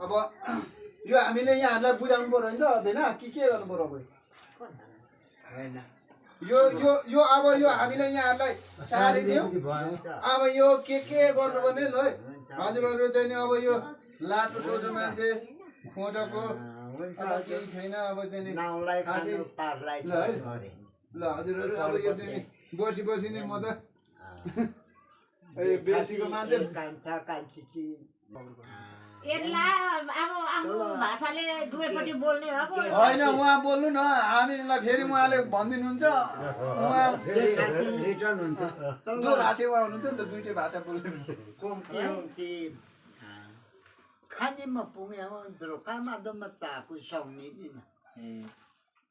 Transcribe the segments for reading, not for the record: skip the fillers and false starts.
अब यो हामीले यहाँहरूलाई बुझाउनु पर्यो नि त होइन के गर्नु पर्यो अब हैन यो यो यो अब यो हामीले यहाँहरूलाई सारिदियौँ अब यो के गर्नुपर्ने ल है हजुरहरू चाहिँ नि अब यो लाटो सोझो मान्छे खोजको केही छैन अब चाहिँ नाउलाई खानु पारलाई ल है ल हजुरहरू अब यो चाहिँ बसी नि म त बेसीको मान्छे कान्छा कान्छी होइन उहाँ बोल्नु न हामीलाई फेरि उहाँले भनिदिनुहुन्छ उहाँ रिटर्न हुन्छ दो भाषा उहाँ हुनुहुन्थ्यो नि त दुईटै भाषा बोल्नु खानेमा पुग्यो कामा दमा तापु साउने दिन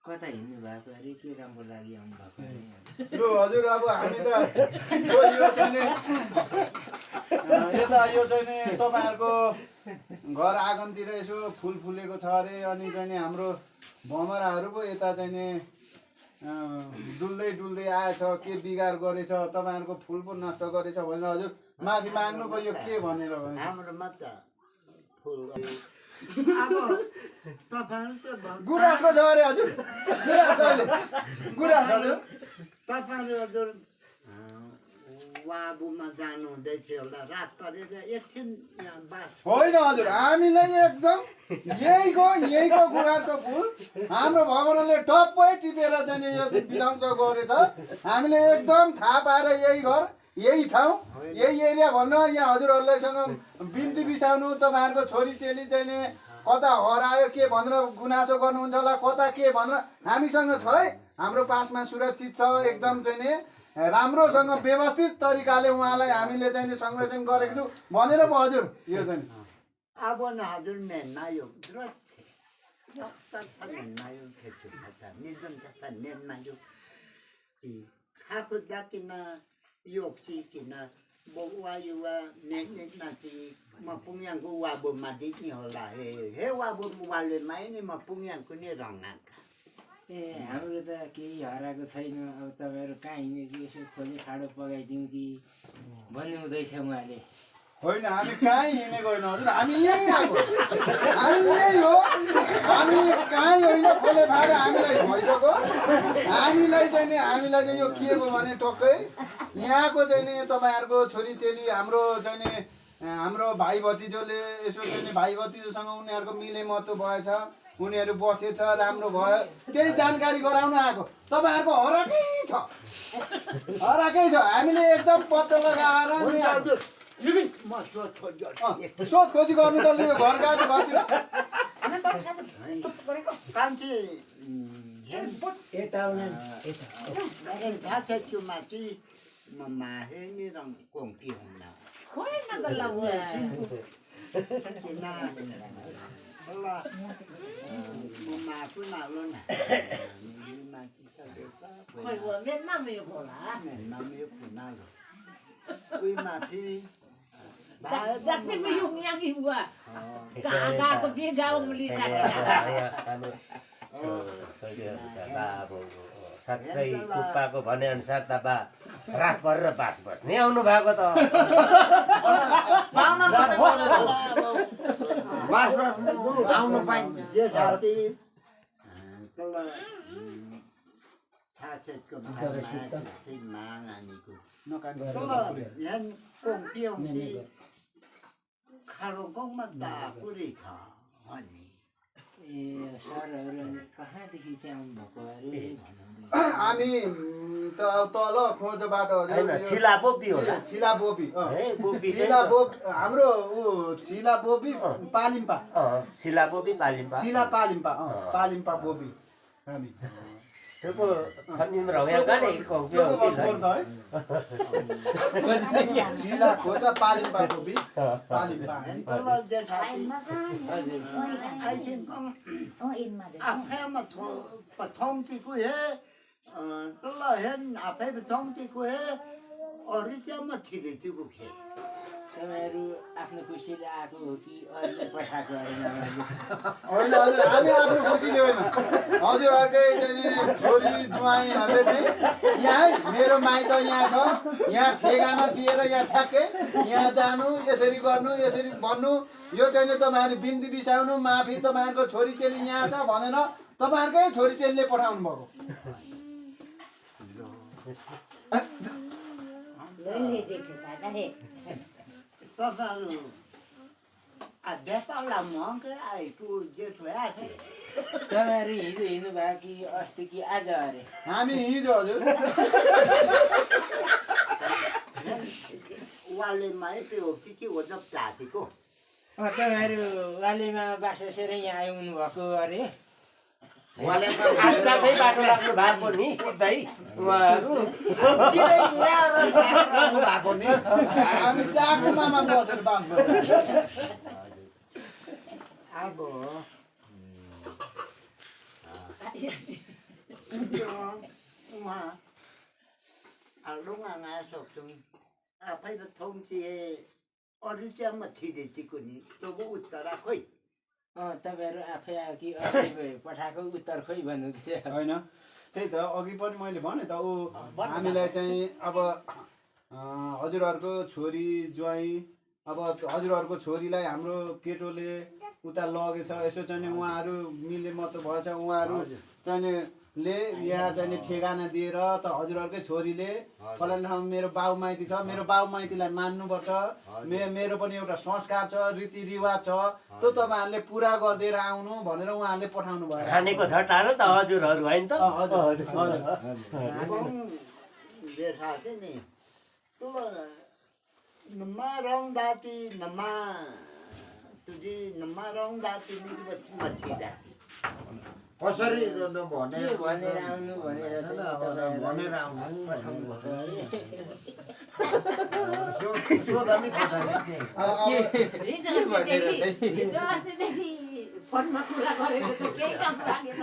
कता हिँड्नु भएको अरे के राम्रो लागि आउनु भएको लु हजुर अब हामी त यो चाहिँ यता यो चाहिँ नि तपाईँहरूको घर आँगनतिर यसो फुल फुलेको छ अरे अनि चाहिँ नि हाम्रो भमराहरू पो यता चाहिँ नि डुल्दै आएछ के बिगार गरेछ तपाईँहरूको फुल पो नष्ट गरेछ भनेर हजुर माफी माग्नु पो यो के भनेर हाम्रोमा त फुल गुराँसको छ अरे हजुर गुराँस हजुर तपाईँहरू हजुर वाबुमा जानु हुँदै थियो होला रात परेर एकछिन होइन हजुर हामीलाई एकदम यहीको गुराँसको फुल हाम्रो भवनले टप्पै टिपेर चाहिँ यो विध्वंस गरेछ हामीले एकदम थाहा पाएर यही घर यही ठाउँ यही एरिया भन्न यहाँ हजुरहरूलाईसँग बिन्ती बिसाउनु तपाईँहरूको छोरी चेली चाहिँ नि कता हरायो के भनेर गुनासो गर्नुहुन्छ होला कता के भनेर हामीसँग छ है हाम्रो पासमा सुरक्षित छ एकदम चाहिँ नि राम्रोसँग व्यवस्थित तरिकाले उहाँलाई हामीले चाहिँ नि संरक्षण गरेको छु भनेर पो हजुर यो चाहिँ अब न हजुर मेन्नायो खाएको किन यो किन बुवा युवा नेटनाची म पुङ्याङको वाबो माथि होला हे वाबो वाले माइ नि म पुङ्याङको नि रङाका ए हाम्रो त केही हराएको छैन अब तपाईँहरू कहाँ हिँडेको यसो खोजी ठाडो पगाइदिउँ कि भन्नु हुँदैछ उहाँले होइन हामी कहीँ हिँडेको होइन हजुर हामी यहीँ आएको हामी यही हो हामी कहीँ होइन खोले फाडो हामीलाई भइसक्यो हामीलाई चाहिँ यो के भयो भने टक्कै यहाँको चाहिँ नि तपाईँहरूको छोरी चेली हाम्रो चाहिँ नि हाम्रो भाइ भतिजोले यसो चाहिँ भाइ भतिजोसँग उनीहरूको मिले महत्त्व भएछ उनीहरू बसेछ राम्रो भयो त्यही जानकारी गराउन आएको तपाईँहरूको हराकै छ हामीले एकदम पत्तो लगाएर सोधखोजी गर्नु त यो घर गएको घरतिर माथि माहे नि रङ कोङ्की हुन्न माफु नालो न माथि माथि Zakti miyong yang iwa. Kaga ko biga umulisa. साँच्चै टुप्पाको भने अनुसार तपाईँ रात परेर बास बस्ने आउनु भएको त आउनु पाइन्छ जे साथी छाछेको मागानीको यहाँ कोम्पियो खाडो गाउँमा त पुरै छ अनि ए सरहरू कहाँदेखि चाहिँ आउनुभएको अरे हामी त तल खोजबाट छिलापोपी होला छिलापोपी हाम्रो ऊ छिलापोपी पालिम्पा छिलापोपी पालिम्पा पालिम्पा बोपी हामी त्यो खनिम रह्या गाने कोक्यो छिला खोजा पालिम्पा बोपी पालिम्पा आफैमा पथम चिकु हे तल हेन आफै पथम चिकु हे अरिच्यामा छिरे चिकु खे तपाईँहरू आफ्नो खुसीले आएको हो कि अरूले पठाएको अरे मामाले? होइन हजुर हामी आफ्नो खुसीले होइन हजुरहरूकै चाहिँ छोरी ज्वाइँहरूले चाहिँ यहाँ मेरो माइत यहाँ छ यहाँ ठेगाना दिएर यहाँ ठ्याक्कै यहाँ जानु यसरी गर्नु यसरी भन्नु यो चाहिँ तपाईँहरू बिन्ती बिसाउनु माफी तपाईँहरूको छोरी चेली यहाँ छ भनेर तपाईँहरूकै छोरी चेलीले पठाउनु भएको तपाईँहरू नेपाललाई महँगै आएको जेठो आएको तपाईँहरू हिजो हिँड्नु भयो कि अस्ति कि आज अरे? हामी हिजो हजुर वालेमा त्यो हो कि हो जब प्लास्टिकको तपाईँहरू वालेमा बास बसेर यहाँ आउनु भएको अरे? आज जाँदै बाटो लाग्नु भएको नि सिधै उहाँहरू हामी साकुमामा बसेर बात गर्छौँ अब उहाँ लुगा आए सक्छौँ आफै त थौम्चे अरू चाहिँ म छिरेको नि तब उत्तर खोइ तपाईँहरू आफै आयो कि अरूले पठाएको उत्तर खोइ भन्नुहुन्थ्यो? होइन त्यही त अघि पनि मैले भने त ऊ हामीलाई चाहिँ अब हजुरहरूको छोरी ज्वाइँ अब हजुरहरूको छोरीलाई हाम्रो केटोले उता लगेछ यसो चाहिँ उहाँहरू मिले मत भएछ उहाँहरू चाहिँ ले यहाँ चाहिँ ठेगाना दिएर त हजुरहरूकै छोरीले फलाना ठाउँ मेरो बाउ माइती छ मेरो बाउ माइतीलाई मान्नुपर्छ मेरो पनि एउटा संस्कार छ रीतिरिवाज छ त्यो तपाईँहरूले पुरा गरिदिएर आउनु भनेर उहाँहरूले पठाउनु भयो खानेको झटारो त हजुरहरू होइन त जेठा चाहिँ नि त्यो नमा रङ दाती नमा तुझी नमा रङ दाती मच्छी दाती कसरी के भनेर आउनु भनेर चाहिँ भनेर आउनु पठाउनु भएको अरे? सोधनी खोज्दाखेरि हिजो अस्तिदेखि फोनमा कुरा गरेको त केही काम लागेन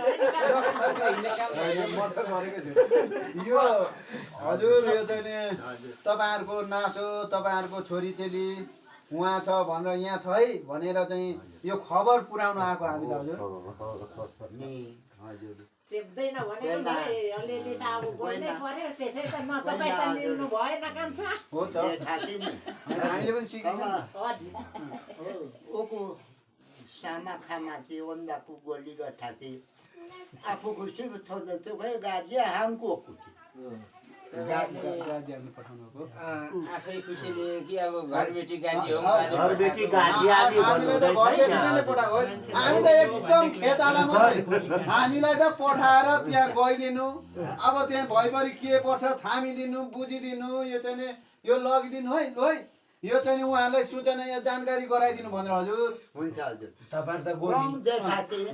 म त गरेकै छु यो हजुर यो चाहिँ नि तपाईँहरूको नासो तपाईँहरूको छोरी चेली उहाँ छ भनेर यहाँ छ है भनेर चाहिँ यो खबर पुर्याउन आएको हामी त हजुर चेप्दैन भनेर अलिअलि त अब बोल्नै पर्यो त्यसै त नचपाइ त लिनु भएन कान्छ हो त हामीले पनि सिकिन्छ ओको सामा खामा चाहिँ ओन्दाको गोली गठा चाहिँ आफू खुसी थोज भाइ गाजी हामको आफै खुसीले कि अब घरबेटी गाजी हो घरबेटी गाजी आदि हामी त एकदम खेतालामा हामीलाई त पठाएर त्यहाँ गइदिनु अब त्यहाँ भइपरि के पर्छ थामिदिनु बुझिदिनु यो चाहिँ यो लगिदिनु है ल है यो चाहिँ उहाँलाई सूचना या जानकारी गराइदिनु भनेर हजुर हुन्छ हजुर तपाईहरु त गोली जेठा चाहिँ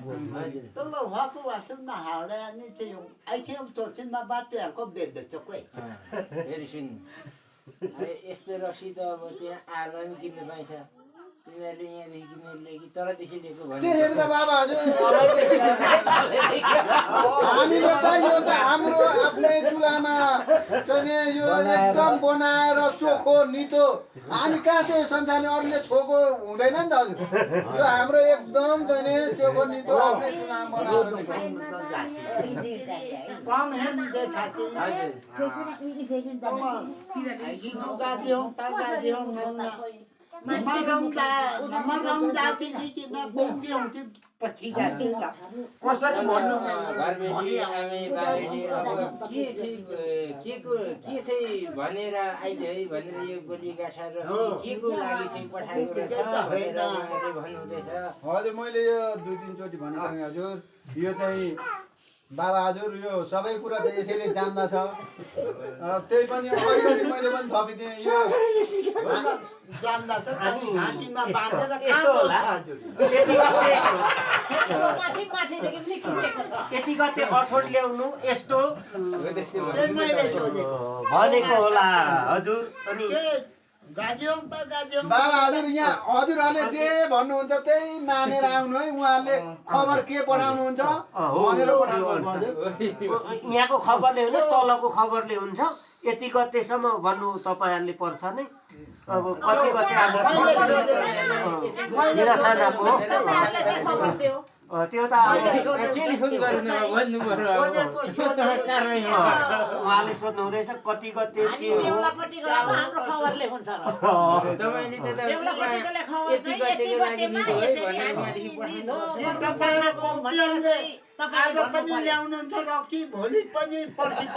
तल वाको वासु न हाले नि चाहिँ आइखेम त चाहिँ न बातेको बेच्छ कोही हेरि सुन यस्तो रसिद अब त्यहाँ आएर नि किन्न पाइन्छ तिमीहरूले यहाँदेखि किनेर कि तलदेखि लिएको भने त्यसरी त बाबा हजुर हामीले त यो त हाम्रो आफ्नै चुलामा चाहिँ यो एकदम बनाएर चोखो नितो हामी कहाँ त्यो संसारले अरूले छोको हुँदैन नि त हजुर यो हाम्रो एकदम चाहिँ चोखो नितो आफ्नै चुलामा बनाएर कम है जेठा चाहिँ गाडी हो गाडी हो नमरङ जाति कि न बोम्बे हुन्थ्यो पछि जाति कसरी भन्नु घरबेटी आमे बाबेटी अब के चाहिँ भनेर आइज है भनेर यो गोली गाछा र के को लागि चाहिँ पठाएको रहेछ भनेर उहाँले भन्नुहुँदैछ हजुर मैले यो 2-3 चोटि भनिसकेँ हजुर यो चाहिँ बाबा हजुर यो सबै कुरा त यसैले जान्दा छ त्यही पनि अलिकति मैले पनि थपिदिएँ यो जान्दा त घाँटीमा बाँधेर कहाँ बोल्छ हजुर यति गते कठोर ल्याउनु यस्तो मैले सोधेको भनेको होला हजुर अनि बाबा हजुर यहाँ हजुरहरूले जे भन्नुहुन्छ त्यही मानेर आउनु है उहाँहरूले खबर के पठाउनुहुन्छ भनेर पठाउनु हजुर यहाँको खबरले हुन्छ तलको खबरले हुन्छ यति गतेसम्म भन्नु तपाईँहरूले पर्छ नै अब कति कति हाम्रो खानाको तपाईँहरूले चाहिँ खबर दियो त्यो त टेलिफोन गर्नु भन्नु पर्यो उहाँले सोध्नु हुँदैछ कति गते हामी के हो बेहुलापट्टि गएको हाम्रो खबरले हुन्छ र तपाईँले त बेहुलापट्टिकोले खबर यति चाहिँ यति गतेको लागि गतेमा निधो है यसरी भनेर हामी उहाँदेखि निधो तपाईँहरूको भनेर चाहिँ आज तपाईँले पनि भन्नु पर्यो। ल्याउनुहुन्छ र कि भोलि पनि पर्खिन्छ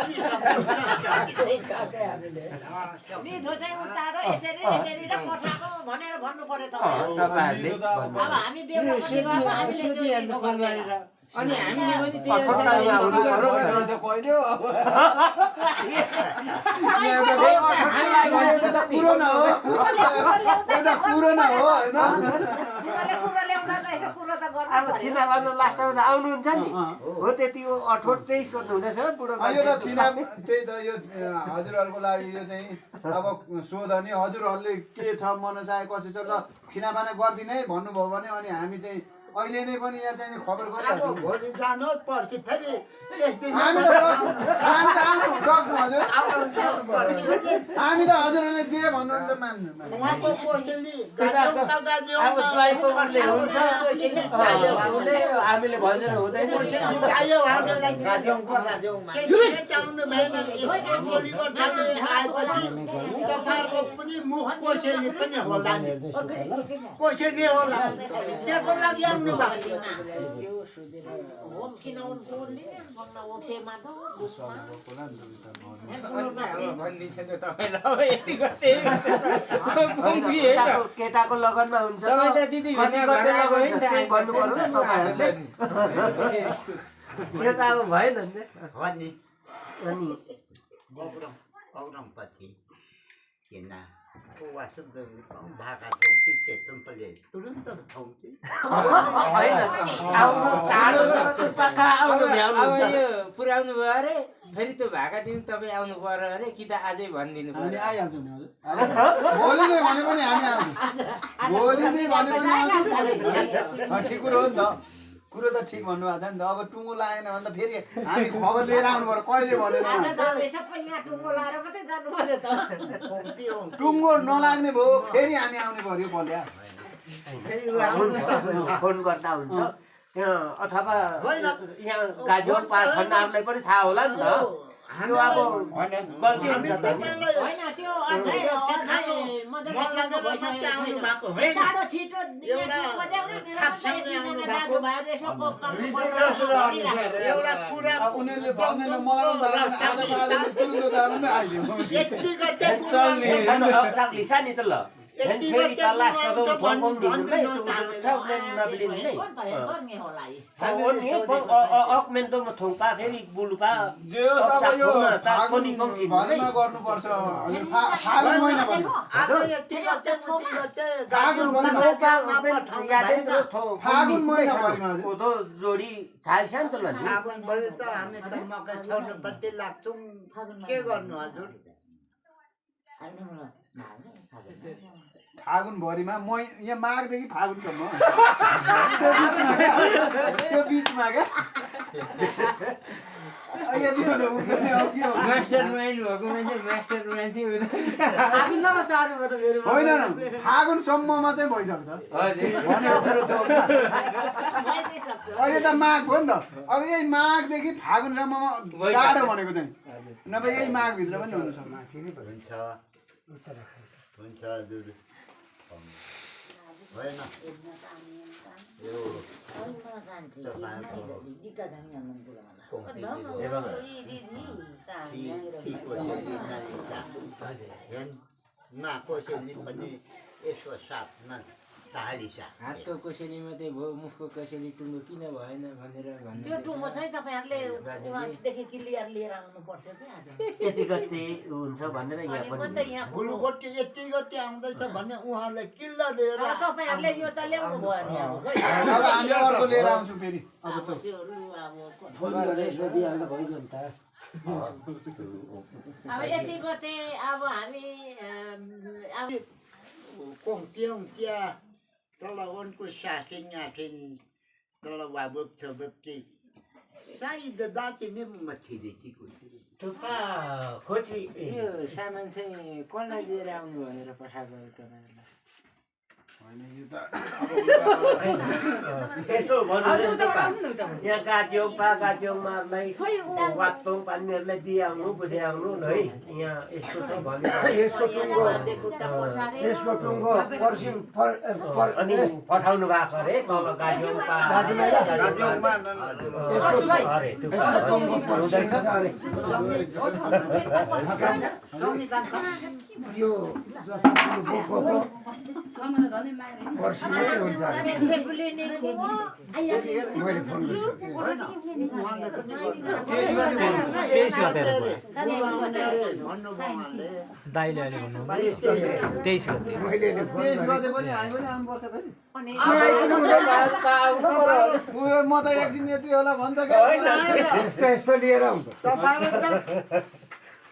निधो चाहिँ उतारो यसरी यसरी र पठाएको भनेर भन्नु पर्यो तपाईँले। तपाईँहरूले अब हामी बेहुलापट्टि गएको हामीले त्यो निधो फोन गरेर गरेर अनि हामीले पनि त्यही अठोट्टामा आउनु पर्यो। कहिले हो अब एउटा कुरो न हो एउटा कुरो न हो होइन कुरोले कुरो ल्याउँदा त यसो कुरो त गर्नु अब पर्यो। छिनाबान लास्टमा त आउनुहुन्छ नि हो त्यति हो अठोट त्यही सोध्नु हुँदैछ बुढो यो त छिना त्यही त यो हजुरहरूको लागि यो चाहिँ अब सोध नि हजुरहरूले के छ मनसाय कसो छ र छिनापाना गरिदिने भन्नुभयो भने अनि हामी चाहिँ अहिले नै पनि यहाँ चाहिँ खबर अब गरिहाल्छौँ भोलि जानुहोस् पर्खि फेरि त्यस दिन हामी त सक्छौँ हामी त आउनु सक्छौँ हजुर हामी त हजुरहरूले जे भन्नुहुन्छ मान्नु उहाँको कोसेली अब ज्वाइँको उसले हुन्छ उसले हामीले भनेर हुँदैन चाहियो हामीलाई चाउनु भएन भोलिको ठाउँमा आएपछि तपाईँहरूको पनि मुख कोसेली पनि होला नि कोसेली होला त्यसको लागि आउनु भएको यो सोधेर होम किन उनको लिने भन्न उठेमा त दुस्मा अब भनिदिन्छ त तपाईँलाई अब यति गते पुग्यो है त केटाको लगनमा हुन्छ तपाईँ त दिदी कति भन्ने गते घर आएको लगन है छ, त्यही नि त भन्नु पर्यो नि तपाईँहरूले यो त अब भएन नि हो नि अनि औरम पछि किन वासुक भाका छौँ चेतन पले तुरन्त छौँ होइन आउनु टाढो छ त्यो पक्का आउनु अब भ्याउनुहुन्छ यो पुऱ्याउनु भयो अरे फेरि त्यो भाका दिन तपाईँ आउनु पर्यो अरे कि त आजै भनिदिनु हामी पर्यो आइहाल्छौँ नि हजुर भोलि नै भने पनि हामी आउँछौँ भोलि नै भने पनि आउँछौँ ठिक कुरो हो नि त कुरो त ठिक भन्नुभएको छ नि त अब टुङ्गो लागेन भने त फेरि हामी खबर लिएर आउनु पर्यो कहिले भनेर आज त सबै यहाँ टुङ्गो लाएर मात्रै जानु पर्यो त टुङ्गो नलाग्ने भयो फेरि हामी आउने पर्यो बल्या फोन गर्दा हुन्छ अथवा यहाँ गाजोङ पाखण्डहरूलाई पनि थाहा होला नि त त्यो अब गल्ती हुन्छ त नि होइन त्यो अझै मजाले भइसकेको छैन टाढो छिटो यहाँ बजाउन यतिजना दाजुभाइहरू यसो एउटा कुरा अब उनीहरूले भन्दैन मलाई पनि थाहा छैन, आज तुरुन्त जानु नै आइदियो यति गते हकसाक लिसा नि त ल फेरि तल्लास कदम फर्काउनु दिनु नै छ नबिलिनु नै अकमेन्टोमा थोङ्पा फेरि बुलुपा जे होस् अब यो भरिमा गर्नुपर्छ फागुन महिना फागुन महिना भरिमा कोदो जोडी छाल्छ नि त ल फागुन भयो त हामी त मकै छोड्नुपट्टि लाग्छौँ के गर्नु हजुर फागुन भरिमा म यहाँ माघदेखि फागुनसम्म त्यो बिचमा क्या यति हुँदैन अब के हो मास्टर माइन्ड भएको मान्छे मास्टर मान्छे होइन न फागुनसम्ममा चाहिँ भइसक्छ भनेको कुरो त हो क्या। अहिले त माघ भयो नि त अब यही माघदेखि फागुनसम्ममा टाढो भनेको चाहिँ नभए यही माघभित्र पनि हुन सक्छ हुन्छ हजुर होइन यो कोसेली पनि यसो साथमा हातको कोसेली मात्रै भयो मुखको कोसेली टुङ्गो किन भएन भनेर त्यो टुङ्गो चाहिँ तपाईँहरूले उहाँदेखि क्लियर लिएर आउनु पर्छ यति गते हुन्छ भनेर यहाँ पनि यहाँ फुलगोटी यति गति आउँदैछ भने उहाँहरूले किल्ला लिएर तपाईँहरूले यो त ल्याउनु भयो नि अब हामी अर्को लिएर आउँछौँ फेरि अब त त्यो लु अब फोन गरेर सोधिहाल्दा भइगयो नि त अब यति गते अब हामी अब कोङ्क्यौँ चिया तल उनको सासिङ आसिङ तल बाबुक छ बच्ची साइद दाचिने मच्छी देची कोही थुक्पा खोजी यो सामान चाहिँ कसलाई दिएर आउनु भनेर पठाएको तपाईँहरूलाई होइन यो त यसो भन्नु यहाँ गाज्योङमालाई वाक्तोङ पानीहरूलाई दिइआउनु बुझाइआउनु है यहाँ यस्तो छ भने यसको टुङ्गो अनि पठाउनु भएको अरे तल गाज्योङपा अरे यो पर्सिमै हुन्छ मैले फोन दाइले अहिले भन्नु 23 गते तेज गते पनि हामी पनि आउनुपर्छ फेरि म त एकछिन यति होला भन्छ यस्तो लिएर आउँछ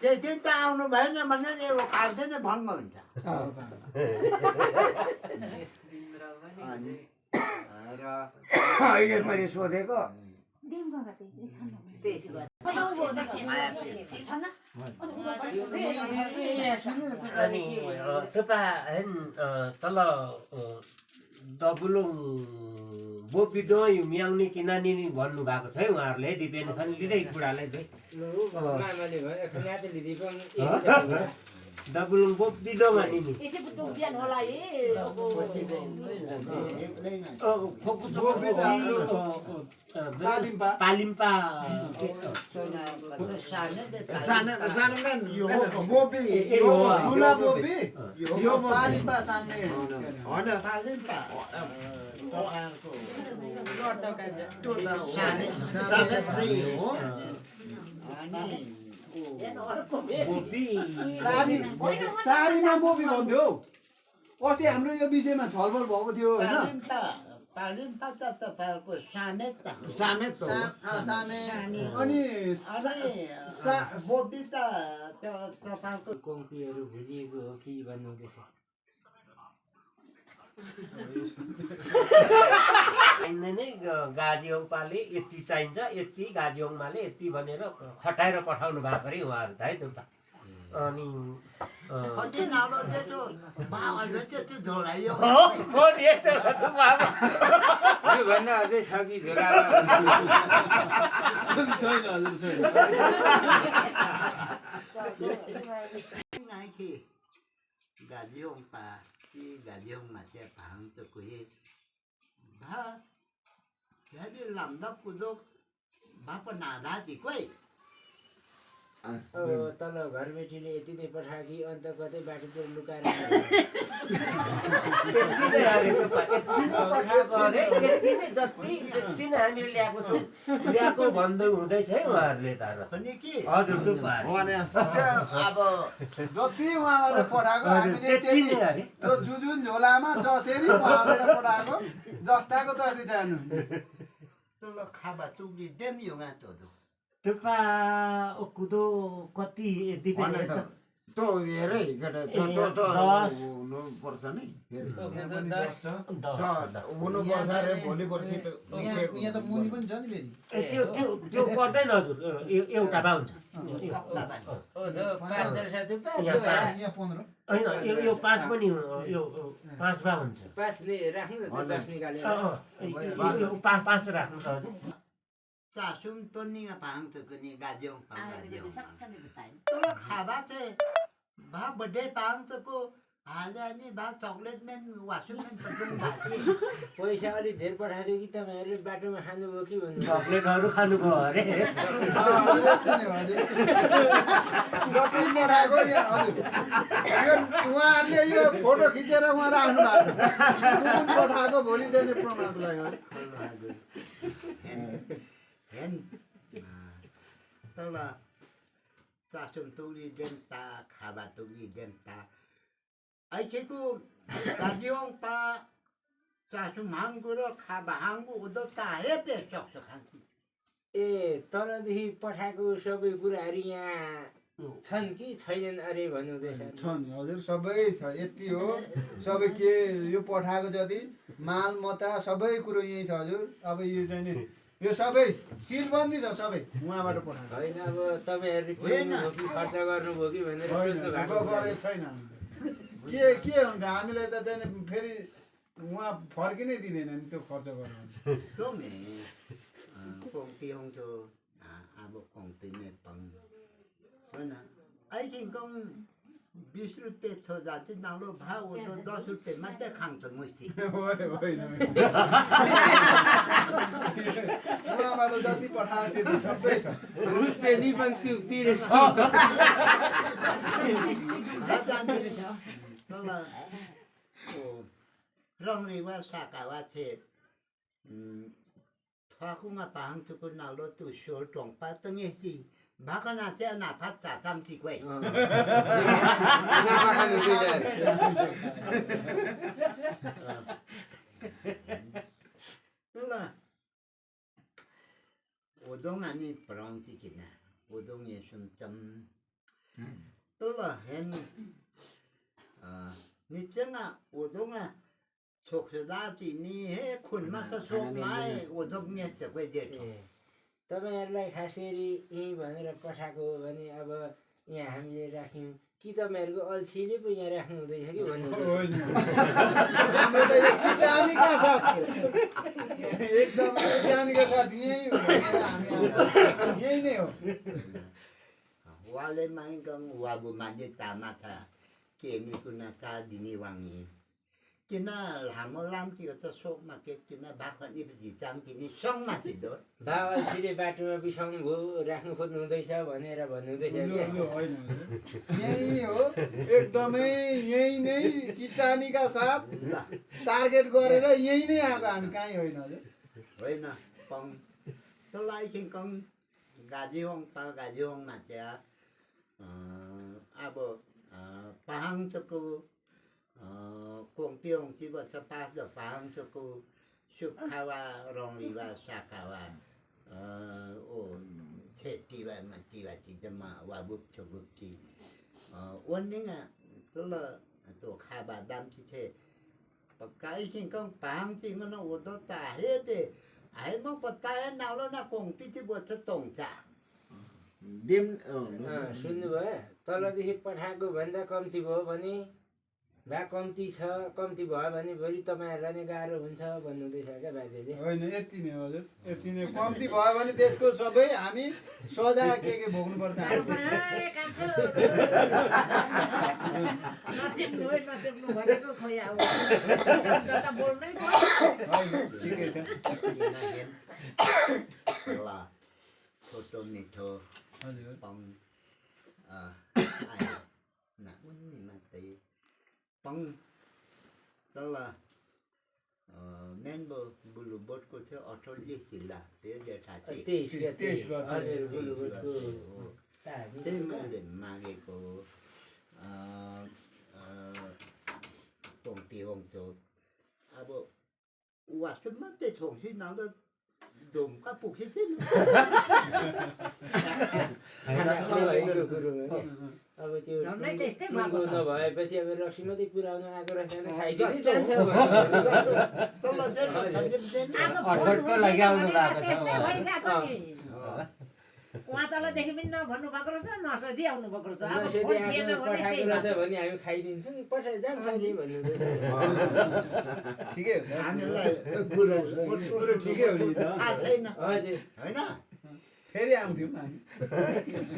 त्यही दिन त आउनु भएन भने यो खाल्दैन भङ्ग हुन्छ अहिले मैले सोधेको अनि थुक्पा तल दबुलुङ बोपिडो म्याउने कि नानी भन्नु भएको छ है उहाँहरूले दिपेन छन् लिँदै बुढालाई मामाले भयो खाते दिदी पनि दबुलुङ बोपिडो मानिनी पालिम्पा ठुला बोपी यो पालिम्पा साम्ने सारीमा बोपी भन्थ्यो अस्ति हाम्रो यो विषयमा छलफल भएको थियो होइन अनि कोङ्कीहरू भुलिएको हो कि भन्नुहुँदैछ नै गाजियोङपाले यति चाहिन्छ यति गाजियोङमाले यति भनेर खटाएर पठाउनु भएको अरे उहाँहरू त है थुक्पा अनि योभन्दा अझै छ कि झोला छैन हजुर छैन गाजियोङपा गाजियोङमा चाहिँ भाङ चाहिँ कोही भा त्यहाँले लाम्दा पुदो बापा नादा चाहिँ कोही तल घरबेटीले यति नै पठायो कि अन्त कतै बाटोतिर लुकाएर जति नै हामीले ल्याएको छौँ ल्याएको भन्दै हुँदैछ है उहाँहरूले त हजुर थुक्पा अब जति उहाँबाट पठाएको हामीले त्यो जुजुन झोलामा जसरी उहाँले पठाएको जस्ताको तति जानु खाबा तुग्री देम युगा तोदो थुक्पा कुदो कति दिपेन तो हेरै हुनु पर्छ नि हुनु पर्छ रे भोलि पर्सि त यहाँ त मुनि पनि छ नि फेरि त्यो पर्दैन हजुर एउटा बा हुन्छ यहाँ 15 होइन यो 5 पनि यो 5 बा हुन्छ 5ले राख्नु न 10 निकालेर यो 5 राख्नु त हजुर चासुम तोनिगा पाङ त कुनी गाज्योङ पाङ गाज्योङ तो खाबा चाहिँ भा बर्थडे पाङ त को हाले अनि भा चकलेट मेन वासुम मेन पदुङ भाजी पैसा अलि धेर पठाइदियो कि तपाईँहरूले बाटोमा खानुभयो कि भन्नु चक्लेटहरू खानुभयो अरे जति पठाएको उहाँहरूले यो फोटो खिचेर उहाँ राख्नु भएको छ कुन पठाएको भोलि चाहिँ प्रमाणको लागि हेन तल चासुम तुग्री देन्ता खाबा तुग्री देन्ता आइखेको गाज्योङ पा चासुम हाङको र खाबा हाङको उदो ताहे पे सक्छ खान्थि ए तलदेखि पठाएको सबै कुराहरू यहाँ छन् कि छैनन् अरे भन्नुहुँदैछ छन् हजुर सबै छ यति हो सबै के यो पठाएको जति माल मता सबै कुरो यही छ हजुर अब यो चाहिँ नि यो सबै सिलबन्दी छ सबै उहाँबाट पठाएको होइन अब तपाईँहरूले पिउनुभयो कि खर्च गर्नुभयो कि भनेर सोध्नु भएको गरेको छैन के हुन्छ हामीलाई त चाहिँ फेरि उहाँ फर्किनै दिँदैन नि त्यो खर्च गर्नु Tome, kung tiyong to, abo kung pinipang. Ano, ay kung bisru pe to dati nalo bhao to 10 rupiah mate khang to musi. उहाँबाट जति पठाएको त्यो सबै छ रुपियाँ नि पनि त्यो तिरेछ Nala, oh, rongri wa sakawa che, thoakunga pahang tu kun nalo tu shol tong pa tengi si, baka na che na pat cha cham si kwe. Nala, udong ani perang si kina, udong ye sum cham. Nala hen. 니정아 오동아 속세다지 니해 쿤마서 속마에 오동에 저거 이제 तपाईँहरूलाई खास गरी यहीँ भनेर पठाएको हो भने अब यहाँ हामीले राख्यौँ कि तपाईँहरूको अल्छीले पो यहाँ राख्नु हुँदैछ कि भन्नुहुन्छ हाम्रो त यो किटानीका साथ एकदम किटानीका साथ यही हो हामी यही नै हो वाले माइगम वाबु माजे तामा था केनी कुना चा दिनी वांगी किना लामो लाम कि त सोक माके किना बाखनी बिजी चाम किनी सङ माथि दो भाव अल्छीले बाटोमा बिसाउनु भयो राख्नु खोज्नु हुँदैछ भनेर भन्नुहुँदैछ यही हो एकदमै यही नै किटानीका साथ टार्गेट गरेर यही नै आएको हामी कहीँ होइन हजुर होइन कम तलाई कि कम गाजीहोङ पा गाजीहोङ माछा अब pahang cuku kung tiong tiba cepat the pahang cuku sukawa rongliwa sakawa oh cetiwa matiwa cima wabuk cukup ci warning tu la tu khabar dam ci ce pakai sing kong pahang sing mana udah tahe de ai mau patai nào lo na kung piti buat cetong ca सुन्नुभयो तलदेखि पठाएको भन्दा कम्ती भयो भने भा कम्ती छ कम्ती भयो भने भोलि तपाईँहरूलाई नै गाह्रो हुन्छ भन्नुहुँदैछ क्या बाजेले होइन यति नै हजुर यति नै कम्ती भयो भने त्यसको सबै हामी सजाय के भोग्नुपर्छ ठिकै छ छोटो मिठो हजुर pang na unni na tay pang tala member bulu bot ko the authority sila te je tha chi 23 हजुर बुलुबुटको te ma le mage ko tong ti hong cho abo wa sum te thong si nang da dum ka pu ki sin अब त्यो झन्डै त्यस्तै भएको टुङ्गो छ। नभएपछि अब रक्सी मात्रै पुऱ्याउनु आएको रहेछ खाइदिनै जान्छ tala je ma thang je अठोटको लागि आउनु भएको छ उहाँ तलदेखि पनि नभन्नु भएको रहेछ नसोधी आउनु भएको रहेछ अब नसोधी फोन थिएन आफ्नो भने पठाएको त्यही रहेछ भएको। भने हामी खाइदिन्छौँ पठाइ जान्छ नि भन्नुहुँदैछ ठिकै हो हामीलाई कुरो ठिकै हो नि त थाहा छैन हजुर होइन फेरि आउँथ्यौँ हामी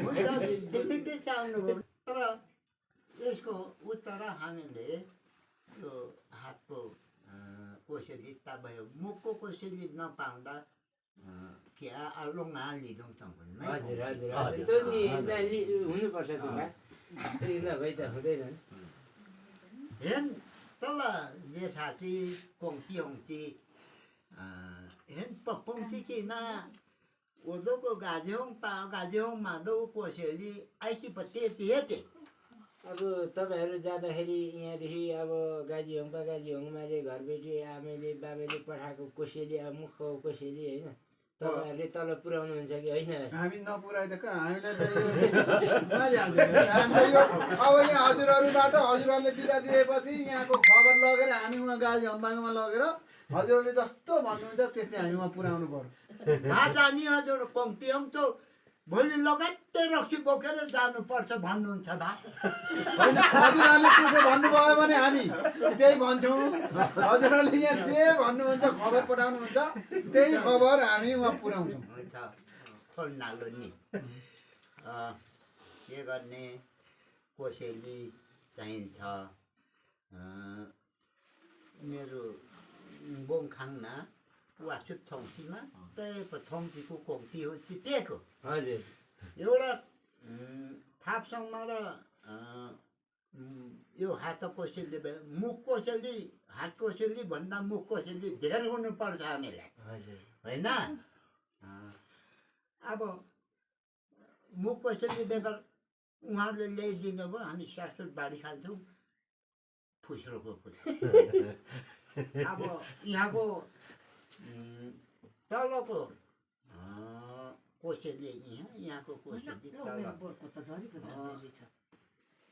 हुन्छ दिल्ली देश आउनुभयो तर यसको उत्तर हामीले यो हातको कसरी भयो मुखको कसरी नपाउँदा क्या आलोङमा लिँदौँ त भन्नु हजुर हजुर हजुर त्यो नि हुनुपर्छ त्यो भए त्यही नभए त हुँदैन हेन तल जे साथी कोङ्की होङ्ची हेन पप्पौँची कि ना ओदोको गाजिहोङ गाजिहोङ माधव कसरी आइकी पत्ते चिहेते अब तपाईँहरू जाँदाखेरि यहाँदेखि अब गाजीहोङमाले घरबेटी आमैले बाबाले पठाएको कोसेली अब मुखको कोसेली होइन तपाईँहरूले तल पुर्याउनुहुन्छ कि होइन हामी नपुऱ्याइ त कहाँ हामीलाई त हामीलाई यो अब यहाँ हजुरहरूबाट हजुरहरूले बिदा दिएपछि यहाँको खबर लगेर हामी उहाँ गाजी हम्बाङमा लगेर हजुरहरूले जस्तो भन्नुहुन्छ त्यस्तै हामी उहाँ पुर्याउनु पर्यो जाने हजुर कोङ्पियोङ त भोलि लगात्तै रक्सी बोकेर जानुपर्छ भन्नुहुन्छ भा होइन हजुरहरूले त्यसो भन्नुभयो भने हामी त्यही भन्छौँ हजुरहरूले यहाँ जे भन्नुहुन्छ खबर पठाउनुहुन्छ त्यही खबर हामी उहाँ पुर्याउँछौँ हुन्छ खोल्नालो नि के गर्ने कोसेली चाहिन्छ मेरो बोङखाङमा वासु थौसीमा त्यही थौसीको कोङ्पी हो चितेको हजुर एउटा थापसँग र यो हात कोसेली मुख कोसेली हात कोसेली भन्दा मुख कोसेली धेरै हुनुपर्छ हामीलाई हजुर होइन अब मुख कोसेली बेगर उहाँहरूले ल्याइदिनु भयो हामी सासुर बाडी खान्छौँ फुस्रोको फुस अब यहाँको तलको कोसेली यहाँको कोसेली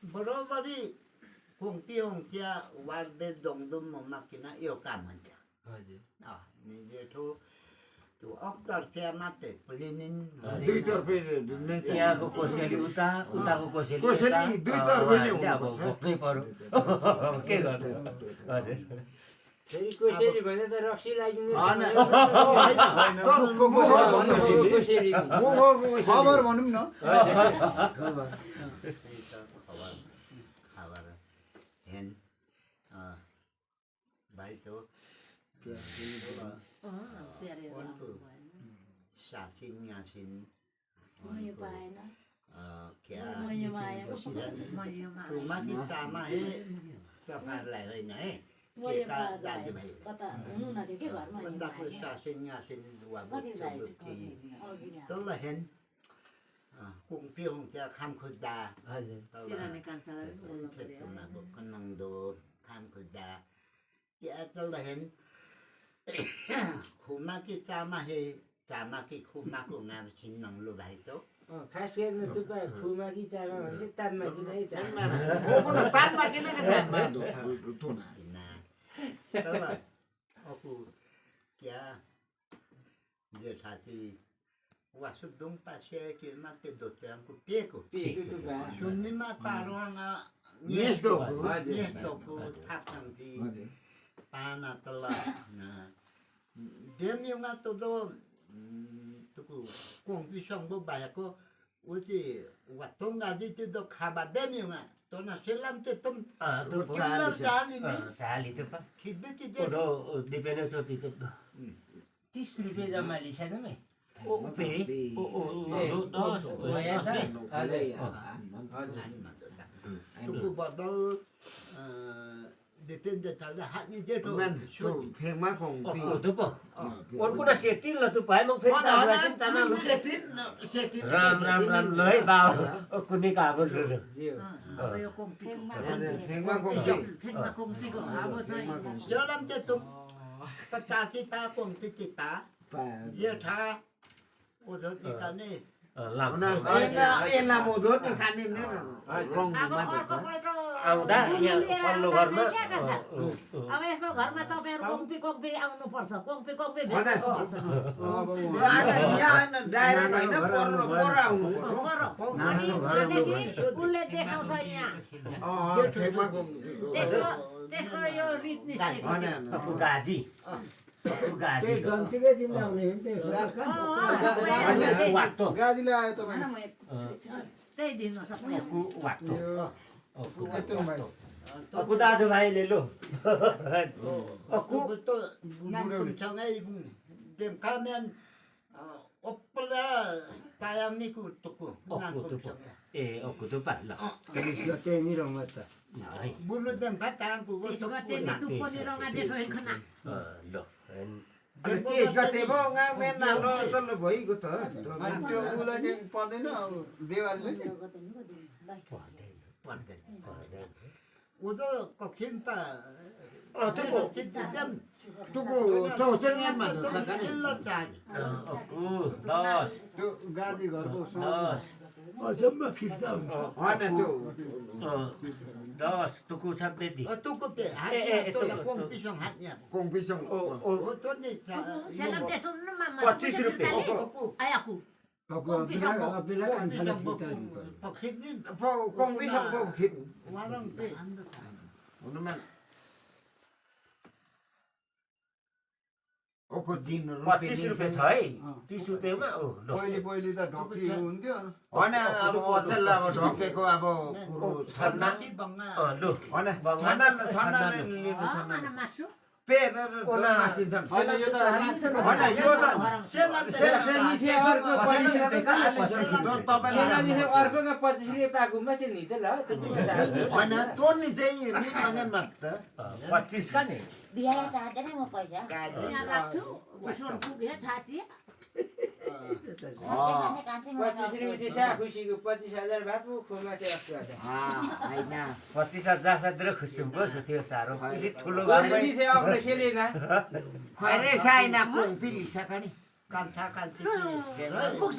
बरोबरी कोङ्पियोङ चिया वार्डे दङदुम माकिन यो काम हुन्छ हजुर जेठो त्यो अक्तर्फिया मात्रै प्लेनिन दुईतर्फे यहाँको कोसेली उता उताको कोसेली कोसेली दुईतर्फे नै अब भोग्नै पर्यो के गर्नु हजुर फेरि कोसेली भने त रक्सी लागिने खबर भनौँ न खबर हेन भाइ चो सासिन यासिन क्या माथि चामा हे तपाईँहरूलाई होइन है दाजुभाइ भन्दाको सासिन यासिन वा बुच्ची तल्लो हेन कुङ्पियोङ चिया खाम खोज्दा क्षेत्रमा कन्नङदो खाम खोज्दा क्या तल्लो हेन खुमाकी चामा हे चामाकी खुमाको नाम छिन्नङ्लो भाइ त खास गरेर तपाईँ खुमा कि चामा भनेपछि तानमा कि नै चामा अकु क्या जेठाची वासुदुङ पासे के माते दोत्याङको पेको सुन्निमा पारुवाङा नेस्तोको थाप्थाङची पाना तल डेमियोङा त तुकु कोङ्पिसङको बाहेको ऊ चाहिँ वातोङ गाजी चाहिँ त खाबा डेमियोङा तोना सेलाम चाहिँ तुम चाली त खिद्दु चाहिँ ओडो दिपेन चोपी त 30 रुपियाँ जम्मा लिसानमै ओ पे ओ ओ तुकु बदल depende tala hatni jeto फेङमा कोङ्पी तुप ओरकुटा सेटिल ल तु पाए म फेरि तारासिन ताना ल राम राम राम ल है बा कुनै काबो ल अब यो कोङ्पी फेङमा कोङ्पी jalan jeto pecacita kontita जेठा उधर निकाल्ने एला मोदो नि खाने नि रङ आउँदा यहाँ पल्लो घरमा अब यसको घरमा तपाईँहरू कोङ्पी कोङ्पी आउनुपर्छ कोङ्पी कोङ्पी भेट्नुपर्छ उसले देखाउँछ यहाँ त्यसको यो रित निस्केको गाजी गाजी जन्तीले दिँदा हुने गाजीले आयो तपाईँ त्यही दिन सक्ने अकु दाजुभाइले लो अकु तो नामसँगै देम कामेन ओप्पला तायामीको टुकु ए अकु त पाल्ला 40 गते नि रङ त बुलु देम भाताको त्यसो गते नि तुप्पो नि रङा जेठो हेर्खना ल अनि 30 गते भो गा मेन नालो तल भइगयो त त्यो उलाई चाहिँ पर्दैन देवालीले चाहिँ पर्दैन उदो कखिन्ता तुको चौचेङमा किल्लो चाहि अकु 10 त्यो गाजी घरको 10 अचम्म फिर्ता हुन्छ होइन त्यो 10 तुकु छ बेटी तुको पे हात त्यो कोङपिसङ हात यहाँ कोङपिसङ त्यो नि सेलम त्यस्तो न 25 रुपियाँ आयाकु बेला कान्छाले फिर्ता खिच्ने कोङपिसङ पो खिच वारङ चाहिँ हुनुमा ओको दिन 25 रुपियाँ छ है 30 रुपियाँमा पहिले त ढक्की हुन्थ्यो होइन अब अचेल अब ढकेको अब कुरो छन् माथि बङ्गा लु होइन छन्ना लिनु मासु पे मासिन्छन् होइन यो त होइन यो त अर्कोमा 25 रुपियाँ पाएकोमा चाहिँ नि त ल होइन तोड्ने चाहिँ मिल्दैन त 25 का नि बिहा काट्दैन म पैसा यहाँ राख्छु सुन पुग्यो छाची 25 रुपियाँ चाहिँ सा खुसीको 25,000 भए पो खोमा चाहिँ अस्ति होइन 25,000 सातिर खुसी बस त्यो साह्रो बेसी ठुलो गर्दै चाहिँ अग्लो सेलेन खैरे साइना कोङ पिली सकनी काल्छा काल्छी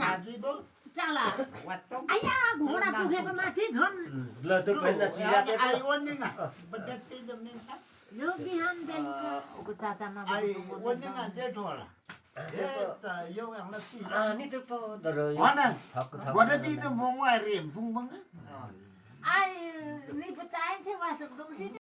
सागी बो चाला वात्तो आया घोडा पुगेको माथि झन् ल त्यो पहिला चिरा आई वन्निङ बड्डे पिदम नि यो बिहान बेलुका चाचामा आई वन्निङ जेठो होला यो यहाँ नि त दर होइन बडे बिद मोङवा रे पुङ बङ ai ni petain se masuk dong sih